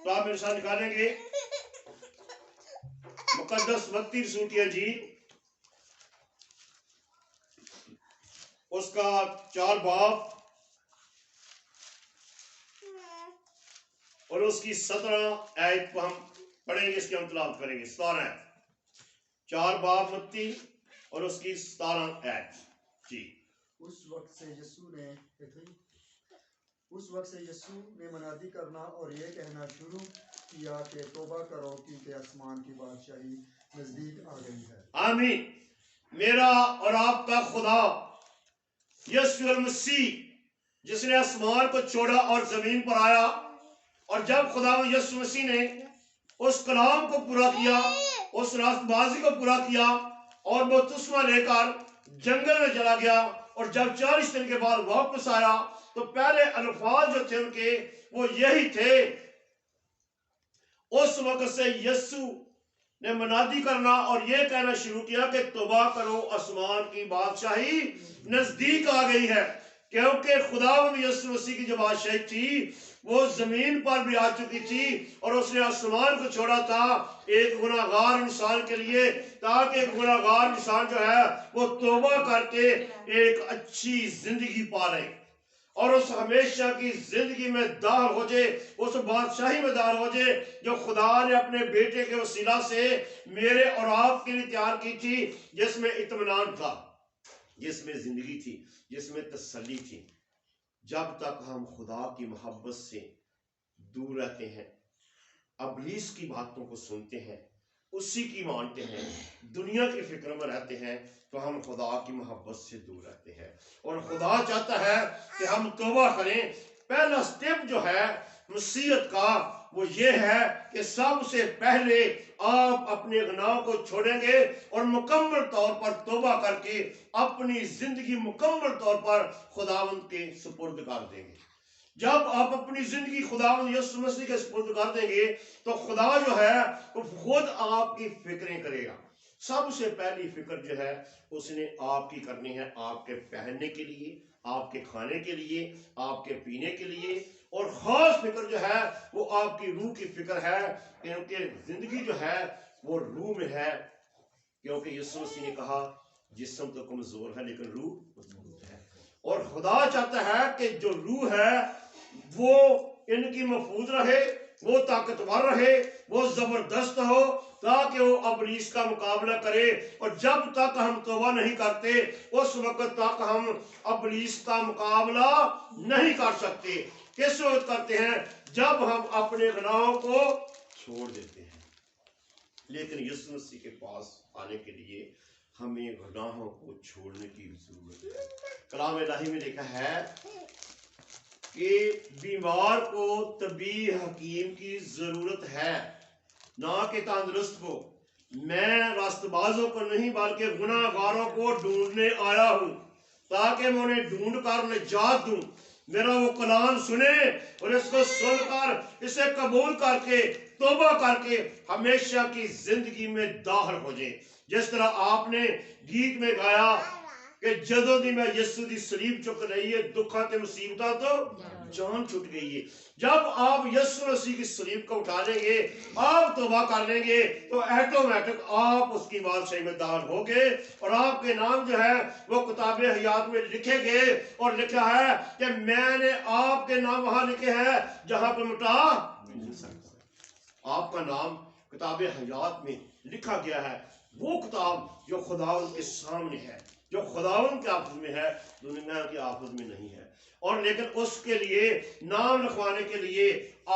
تو آپ میرے ساتھ نکالیں گے مقدس متی رسول کی انجیل اس کا 4 باب اور اس کی 17 آیت کو ہم پڑھیں گے، اس کی ہم تلاوت کریں گے۔ 17 آیت، 4 باب متی اور اس کی 17 آیت۔ جی۔ اس وقت سے یسوع نے منادی کرنا اور یہ کہنا شروع کیا کہ توبہ کرو کیونکہ آسمان کی بادشاہی نزدیک آ گئی ہے۔ آمین۔ میرا اور آپ کا خدا یسوع المسیح جس نے آسمان کو چھوڑا اور زمین پر آیا، اور جب خدا یسوع مسیح نے اس کلام کو پورا کیا، اس راست بازی کو پورا کیا اور وہ تسمہ لے کر جنگل میں چلا گیا، اور جب 40 دن کے بعد واپس آیا تو پہلے الفاظ جو تھے ان کے وہ یہی تھے۔ اس وقت سے یسوع نے منادی کرنا اور یہ کہنا شروع کیا کہ توبہ کرو، آسمان کی بادشاہی نزدیک آ گئی ہے، کیونکہ خداوند یسوع مسیح کی جو بادشاہی تھی وہ زمین پر بھی آ چکی تھی، اور اس نے آسمان کو چھوڑا تھا ایک گناہگار انسان کے لیے، تاکہ ایک گناہگار انسان جو ہے وہ توبہ کر کے ایک اچھی زندگی پالے اور اس ہمیشہ کی زندگی میں داخل ہو جائے، اس بادشاہی میں داخل ہو جائے جو خدا نے اپنے بیٹے کے وسیلہ سے میرے اور آپ کے لیے تیار کی تھی، جس میں اطمینان تھا، جس میں زندگی تھی، جس میں تسلی تھی۔ جب تک ہم خدا کی محبت سے دور رہتے ہیں، ابلیس کی باتوں کو سنتے ہیں، اسی کی مانتے ہیں، دنیا کی فکر میں رہتے ہیں، تو ہم خدا کی محبت سے دور رہتے ہیں، اور خدا چاہتا ہے کہ ہم توبہ کریں۔ پہلا سٹیپ جو ہے مسیحیت کا وہ یہ ہے کہ سب سے پہلے آپ اپنے گناہ کو چھوڑیں گے اور مکمل طور پر توبہ کر کے اپنی زندگی مکمل طور پر خداوند کے سپرد کر دیں گے۔ جب آپ اپنی زندگی خداوند یسوع مسیح کے سپرد کر دیں گے تو خدا جو ہے وہ خود آپ کی فکریں کرے گا۔ سب سے پہلی فکر جو ہے اس نے آپ کی کرنی ہے، آپ کے پہننے کے لیے، آپ کے کھانے کے لیے، آپ کے پینے کے لیے، اور خاص فکر جو ہے وہ آپ کی روح کی فکر ہے، کیونکہ زندگی جو ہے وہ روح میں ہے، کیونکہ یسوع مسیح نے کہا جسم تو کمزور ہے لیکن روح مضبوط ہے، اور خدا چاہتا ہے کہ جو روح ہے وہ ان کی محفوظ رہے، وہ طاقتور رہے، وہ زبردست ہو، تاکہ وہ ابلیس کا مقابلہ کرے۔ اور جب تک ہم توبہ نہیں کرتے اس وقت تک ہم ابلیس کا مقابلہ نہیں کر سکتے۔ کس وقت کرتے ہیں؟ جب ہم اپنے گناہوں کو چھوڑ دیتے ہیں۔ لیکن یسوع مسیح کے پاس آنے کے لیے ہمیں گناہوں کو چھوڑنے کی ضرورت ہے۔ کلام الہی میں لکھا ہے کہ بیمار کو طبیب حکیم کی ضرورت ہے، نہ کہ تندرست کو۔ میں راست بازوں کو نہیں بلکہ گناہ گاروں کو ڈھونڈنے آیا ہوں، تاکہ میں انہیں ڈھونڈ کر نجات دوں۔ میرا وہ کلام سنے اور اس کو سن کر اسے قبول کر کے توبہ کر کے ہمیشہ کی زندگی میں داخل ہو جائے۔ جس طرح آپ نے گیت میں گایا کہ جدوں دی میں یسوع دی صلیب چک رہی ہے، دکھاں تے مصیبتاں تو جان چھٹ گئی ہے۔ جب آپ یسوع مسیح کی صلیب کو اٹھا لیں گے، آپ توبہ کر لیں گے، تو ایٹومیٹک آپ اس کی بادشاہی میں داخل ہو گے، اور آپ کے نام جو ہے وہ کتاب حیات میں لکھے گئے، اور لکھا ہے کہ میں نے آپ کے نام وہاں لکھے ہیں جہاں پہ مٹا نہیں سکتا۔ آپ کا نام کتاب حیات میں لکھا گیا ہے، وہ کتاب جو خداوند کے سامنے ہے، جو خداوند کے آفس میں ہے، دنیا کے آفس میں نہیں ہے۔ اور لیکن اس کے لیے نام لکھوانے کے لیے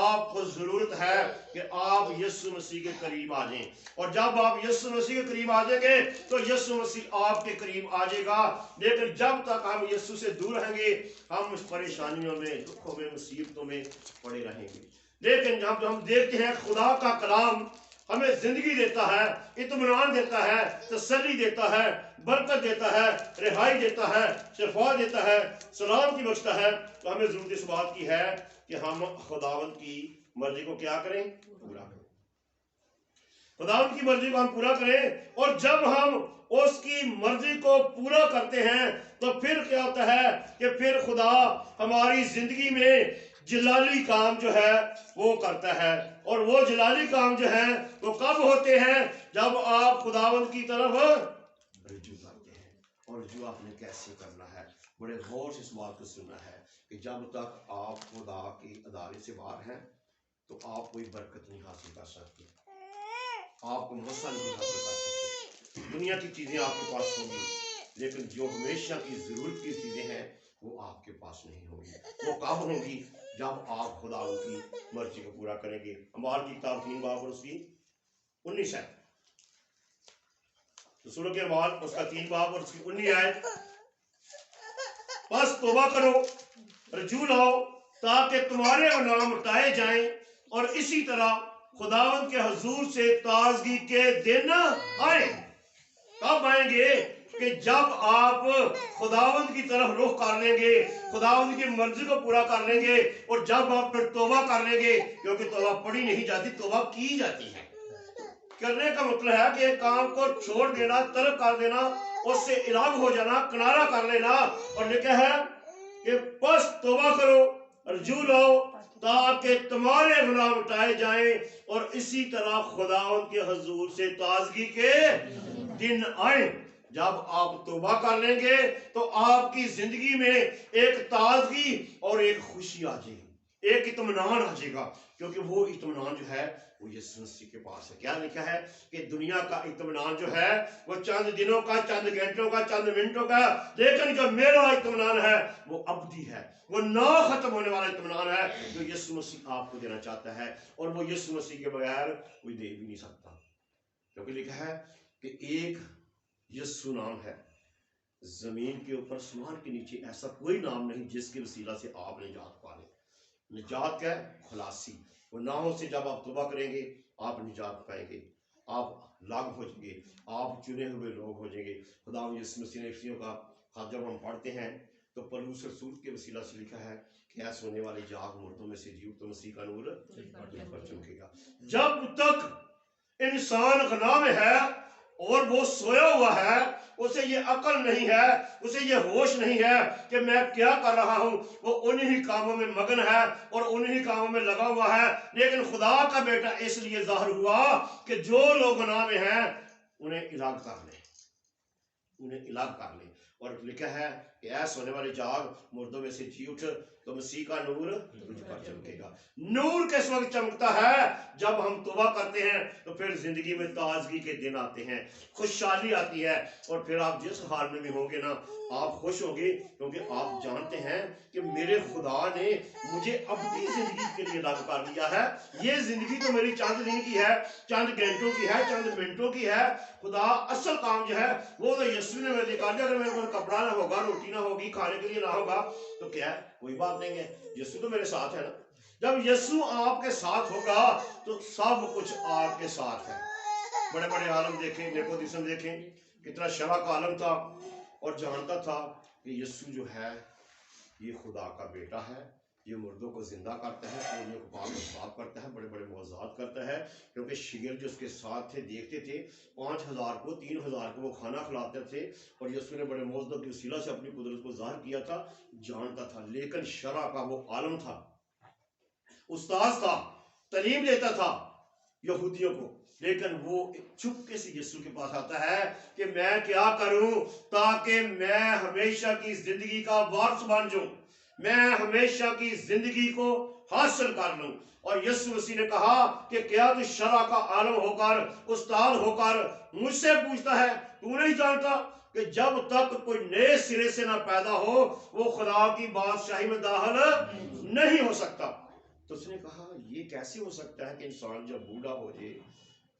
آپ کو ضرورت ہے کہ آپ یسوع مسیح کے قریب آ جائیں، اور جب آپ یسوع مسیح کے قریب آ جائیں گے تو یسوع مسیح آپ کے قریب آ جائے گا۔ لیکن جب تک ہم یسوع سے دور رہیں گے ہم اس پریشانیوں میں، دکھوں میں، مصیبتوں میں پڑے رہیں گے۔ لیکن جب ہم دیکھتے ہیں خدا کا کلام ہمیں زندگی دیتا ہے، اطمینان دیتا ہے، تسلی دیتا ہے، برکت دیتا ہے، رہائی دیتا ہے، شفا دیتا ہے، سلامتی بخشتا ہے، تو ہمیں ضرورت اس بات کی ہے کہ ہم خداوند کی مرضی کو کیا کریں؟ پورا کریں۔ خداوند کی مرضی کو ہم پورا کریں، اور جب ہم اس کی مرضی کو پورا کرتے ہیں تو پھر کیا ہوتا ہے کہ پھر خدا ہماری زندگی میں جلالی کام جو ہے وہ کرتا ہے، اور وہ جلالی کام جو ہے وہ کب ہوتے ہیں؟ جب آپ خداوند کی طرف رجوع کرتے ہیں۔ اور رجوع آپ نے کیسے کرنا ہے؟ بڑے غور سے اس بات کو سننا ہے کہ جب تک آپ خدا کی عدالت سے باہر ہیں تو آپ کوئی برکت نہیں حاصل کر سکتے، آپ کو موسیٰ نہیں حاصل کر سکتے۔ دنیا کی چیزیں آپ کے پاس ہوں گی، لیکن جو ہمیشہ کی ضرورت کی چیزیں ہیں وہ آپ کے پاس نہیں ہوں گی۔ وہ کب ہوں گی؟ جب آپ خدا کی مرضی کو پورا کریں گے۔ اموال کی کتاب 3 باب اور اس کی 19 ہے، رسولوں کے اموال اس کا 3 باب اور اس کی 19 آیت۔ بس توبہ کرو، رجوع لاؤ تاکہ تمہارے گناہ مٹائے جائیں، اور اسی طرح خداوند کے حضور سے تازگی کے دن آئیں۔ کب آئیں گے؟ کہ جب آپ خداوند کی طرف رخ کر لیں گے، خداوند کی مرضی کو پورا کر لیں گے، اور جب آپ پھر توبہ کر لیں گے، کیونکہ توبہ پڑھی نہیں جاتی، توبہ کی جاتی ہے۔ کرنے کا مطلب ہے کہ ایک کام کو چھوڑ دینا، ترک کر دینا، اس سے الگ ہو جانا، کنارہ کر لینا، اور لکھا ہے کہ بس توبہ کرو، رجوع لاؤ تاکہ تمہارے گناہ مٹائے جائیں، اور اسی طرح خداوند کے حضور سے تازگی کے دن آئیں۔ جب آپ توبہ کر لیں گے تو آپ کی زندگی میں ایک تازگی اور ایک خوشی آ جائے گی، ایک اطمینان آ جائے گا، کیونکہ وہ اطمینان جو ہے وہ یسوع مسیح کے پاس ہے۔ کیا لکھا ہے کہ دنیا کا اطمینان جو ہے وہ چند دنوں کا، چند گھنٹوں کا، چند منٹوں کا، لیکن جو میرا اطمینان ہے وہ ابدی ہے، وہ نہ ختم ہونے والا اطمینان ہے جو یسوع مسیح آپ کو دینا چاہتا ہے، اور وہ یسوع مسیح کے بغیر کوئی دے بھی نہیں سکتا، کیونکہ لکھا ہے کہ ایک یسوع نام ہے، زمین کے اوپر آسمان کے نیچے ایسا کوئی نام نہیں جس کے وسیلہ سے آپ نجات پا لیں۔ نجات کا خلاصی گناہوں سے جب آپ توبہ کریں گے آپ نجات پائیں گے، آپ الگ ہو جائیں گے، آپ چنے ہوئے لوگ ہو جائیں گے۔ خدا یسوع مسیح نے افسیوں کا خط جب ہم پڑھتے ہیں تو پولس رسول کے وسیلہ سے لکھا ہے کہ اے سونے والے جاگ، مردوں میں سے جیو تو مسیح کا نور تم پر چمکے گا۔ جب تک انسان گناہ میں ہے اور وہ سویا ہوا ہے، اسے یہ عقل نہیں ہے، اسے یہ ہوش نہیں ہے کہ میں کیا کر رہا ہوں، وہ انہی کاموں میں مگن ہے اور انہی کاموں میں لگا ہوا ہے۔ لیکن خدا کا بیٹا اس لیے ظاہر ہوا کہ جو لوگ گناہ میں ہیں انہیں الگ کر لیں، انہیں الگ کر لیں، اور لکھا ہے کہ اے سونے والے جاگ، مردوں میں سے جی اٹھ تو مسیح کا نور تجھ پر چمکے گا۔ نور کس وقت چمکتا ہے؟ جب ہم توبہ کرتے ہیں تو پھر زندگی میں تازگی کے دن آتے ہیں، خوشحالی آتی ہے، اور پھر آپ جس حال میں بھی ہوں گے نا آپ خوش ہوں گے، کیونکہ آپ جانتے ہیں کہ میرے خدا نے مجھے ابدی زندگی کے لیے لاگو کر دیا ہے۔ یہ زندگی تو میری چند دن کی ہے، چند گھنٹوں کی ہے، چند منٹوں کی ہے۔ خدا اصل کام جو ہے وہ تو یسوع نے میرے کہا دیا، اگر میرے پاس کپڑا نہ ہوگا، روٹی نہ ہوگی، کھانے کے لیے نہ ہوگا تو کیا ہے، کوئی بات نہیں ہے، یسوع تو میرے ساتھ ہے نا۔ جب یسوع آپ کے ساتھ ہوگا تو سب کچھ آپ کے ساتھ ہے۔ بڑے بڑے عالم دیکھیں، نیکودیسم دیکھیں، کتنا شرح کا عالم تھا اور جانتا تھا کہ یسوع جو ہے یہ خدا کا بیٹا ہے، یہ مردوں کو زندہ کرتا ہے، پوریوں کو پاک و صاف کرتا ہے، بڑے بڑے معجزات کرتا ہے، کیونکہ شاگرد جو اس کے ساتھ تھے دیکھتے تھے 5000 کو 3000 کو وہ کھانا کھلاتے تھے، اور یسوع نے بڑے معجزات کے وسیلہ سے اپنی قدرت کو ظاہر کیا تھا، جانتا تھا۔ لیکن شرع کا وہ عالم تھا، استاذ تھا، تعلیم دیتا تھا یہودیوں کو، لیکن وہ چپکے سے یسوع کے پاس آتا ہے کہ میں کیا کروں تاکہ میں ہمیشہ کی زندگی کا وارث بن جاؤں، میں ہمیشہ کی زندگی کو حاصل کر لوں۔ اور یسوع مسیح نے کہا کہ کیا تو شرع کا عالم ہو کر، استاد ہو کر مجھ سے پوچھتا ہے؟ تو نہیں جانتا کہ جب تک کوئی نئے سرے سے نہ پیدا ہو وہ خدا کی بادشاہی میں داخل نہیں ہو سکتا؟ تو اس نے کہا یہ کیسے ہو سکتا ہے کہ انسان جب بوڑھا ہو جائے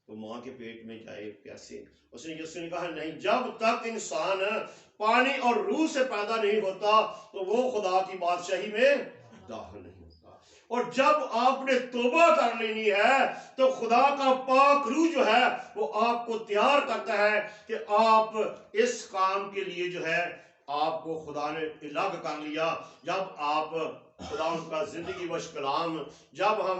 تو ماں کے پیٹ میں جائے، کیسے؟ اس نے یسوع نے کہا نہیں، جب تک انسان پانی اور روح سے پیدا نہیں ہوتا تو وہ خدا کی بادشاہی میں داخل نہیں ہوتا۔ اور جب آپ نے توبہ کر لینی ہے تو خدا کا پاک روح جو ہے وہ آپ کو تیار کرتا ہے کہ آپ اس کام کے لیے جو ہے آپ کو خدا نے الگ کر لیا۔ جب آپ خدا کا زندگی بخش کلام جب ہم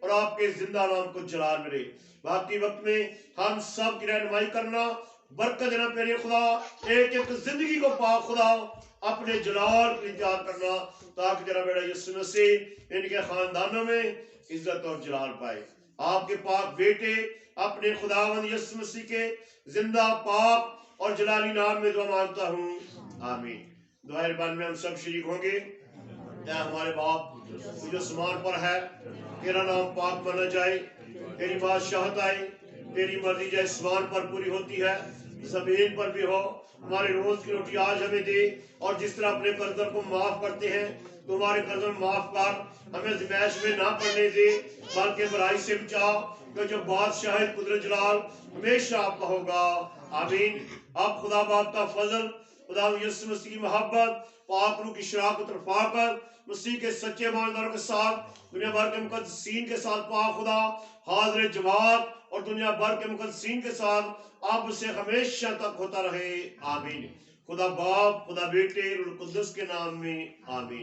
اور آپ کے زندہ نام کو جلال ملے. باقی وقت میں ہم سب کی رہنمائی کرنا، برکت دینا پیارے خدا. ایک ایک زندگی کو پاک خدا اپنے جلال کے لیے تیار کرنا، تاکہ تیرا بیٹا یسوع مسیح ان کے خاندانوں میں عزت اور جلال پائے. آپ کے پاک بیٹے اپنے خداوند یسوع مسیح کے زندہ پاک اور جلالی نام میں دعا مانگتا ہوں، آمین. دعائے ربان میں ہم سب شریک ہوں گے. اے ہمارے باپ جو آسمان پر ہے، تیرا نام پاک مانا جائے، تیری بادشاہت آئے، تیری مرضی جیسے آسمان پر پوری ہوتی ہے زمین پر بھی ہو. ہمارے روز کی روٹی آج ہمیں دے، اور جس طرح اپنے قرضوں کو معاف کرتے ہیں تو ہمارے قرضوں معاف کر. ہمیں آزمائش میں نہ پڑنے دے بلکہ برائی سے بچا، کہ جو بادشاہ قدرت جلال ہمیشہ آپ کا ہوگا، آمین. اب خدا باپ کا فضل، خدا یسوع مسیح کی محبت، پاک روح کی شراکت اور رفاقت مسیح کے سچے مانداروں کے ساتھ، دنیا بھر کے مقدسین کے ساتھ پاک خدا حاضر جماعت اور دنیا بھر کے مقدسین کے ساتھ اب سے ہمیشہ تک ہوتا رہے، آمین. خدا باپ، خدا بیٹے، روح القدس کے نام میں، آمین.